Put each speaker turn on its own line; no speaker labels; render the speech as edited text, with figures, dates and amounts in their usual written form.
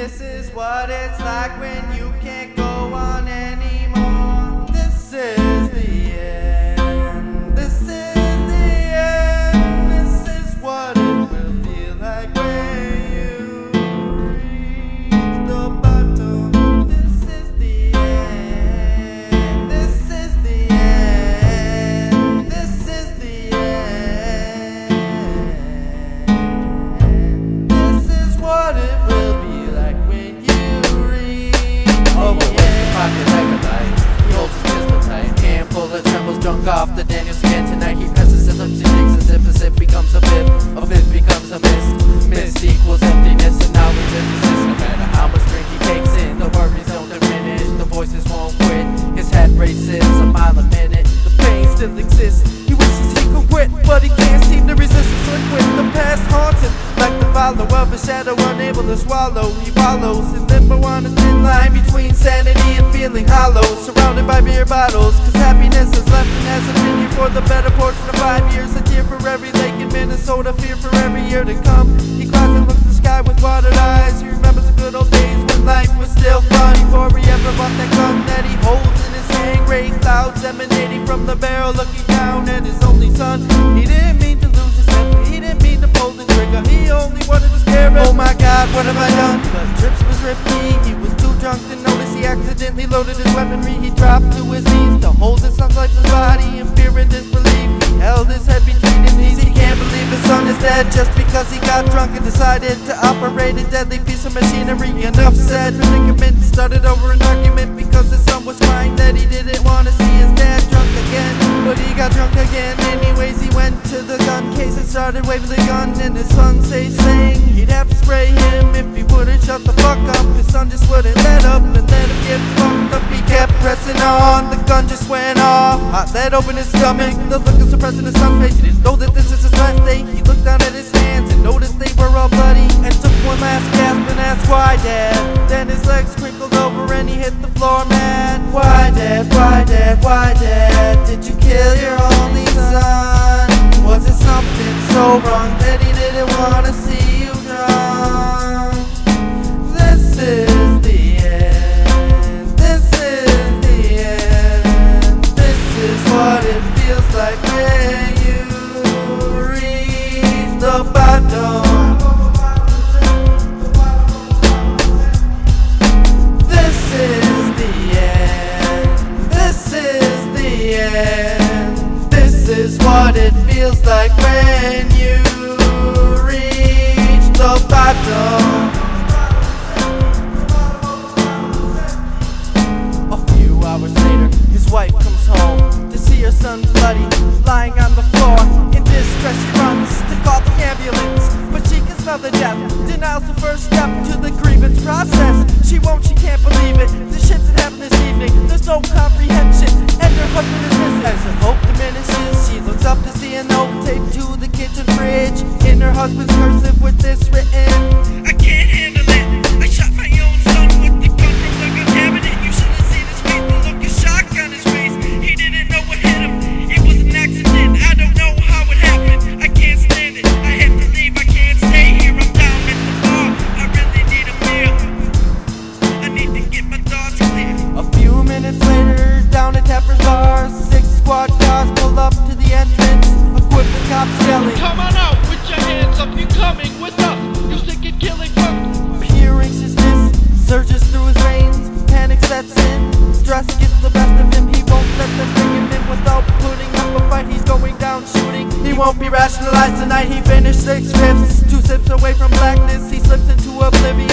This is what it's like when you can't go on anymore. This is the end. This is the end. This is what it will feel like when you reach the bottom. This is the end. This is the end. This is the end. This is what it will be like when you reach the
Pocket like a knife, he holds his pistol tight. Handful of trembles, drunk off the Daniels again tonight. He presses his lips, he takes a sip becomes a fifth becomes a mist. Mist equals emptiness, and now he lives exists. No matter how much drink he takes in, the worries don't diminish, the voices won't quit. His head races a mile a minute, the pain still exists. He wishes he could quit, but he can't seem to resist. It's liquid, the past haunts him like the follow of a shadow, unable to swallow. He follows in limbo on a thin line between sanity and feeling hollow, surrounded by beer bottles, cause happiness is left and hasn't been here for the better portion of 5 years. A tear for every lake in Minnesota, fear for every year to come. He climbs and looks at the sky with watered eyes. He remembers the good old days when life was still fun, before he ever bought that gun that he holds in his hand. Gray clouds emanating from the barrel, looking down at his only son. He didn't mean to lose his temper, he didn't mean to pull the trigger, he only wanted to scare him. Oh my God, what have I done? The trips was ripping, he was too drunk to notice. He accidentally loaded his weaponry. He dropped to his knees to hold his son's lifeless body in fear and disbelief. He held his head between his knees. He can't believe his son is dead just because he got drunk and decided to operate a deadly piece of machinery. Enough said. Predicament started over an argument because his son was crying that he didn't want to see his dad drunk again. But he got drunk again anyways. He went to the gun case and started waving the gun in his son's face, saying he'd have to spray him if he wouldn't shut the fuck up. His son just wouldn't let up and let him get fucked up. He kept pressing on, the gun just went off. Hot lead opened his stomach, the look of suppressing his son's face. He didn't know that this is his last day. He looked down at his hands and noticed they were all bloody, and took one last gasp and asked, why Dad? Then his legs crinkled over and he hit the floor mad. Why Dad, why Dad, why Dad? Did you kill your only son? Was it something so wrong that he didn't want to see you drunk? This is the end. This is the end. This is what it feels like when you reach the bottom. This is the end. This is the end. This is what it feels like when you reach the bottom. A few hours later, his wife comes home to see her son bloody, lying on the floor. In distress, she runs to call the ambulance, but she can smell the death. Denial's the first step to the grievance process. She can't believe it. The shit that happened this evening, there's no comprehension, and her husband is missing. As her hope diminishes, she looks up to see a note taped to the kitchen fridge. In her husband's cursive with this written: I can't handle it. I shot my own son with the gun from the gun cabinet. You should have seen his face, the look of shock on his face. He didn't know what hit him. It was an accident. I don't know how it happened. I can't stand it. I have to leave. I can't stay here. I'm down at the bar. I really need a meal. I need to get my thoughts clear. A few minutes later, down at Tapper's bar, 6 squad cars pull up to the entrance, equipped with cops yelling,
come on out with your hands up, you coming with us, you sick and killing fuck.
Pure anxiousness surges through his veins, panic sets in, stress gets the best of him. He won't let them bring him in without putting up a fight. He's going down shooting. He won't be rationalized tonight. He finished 6 fifths, 2 sips away from blackness. He slips into oblivion.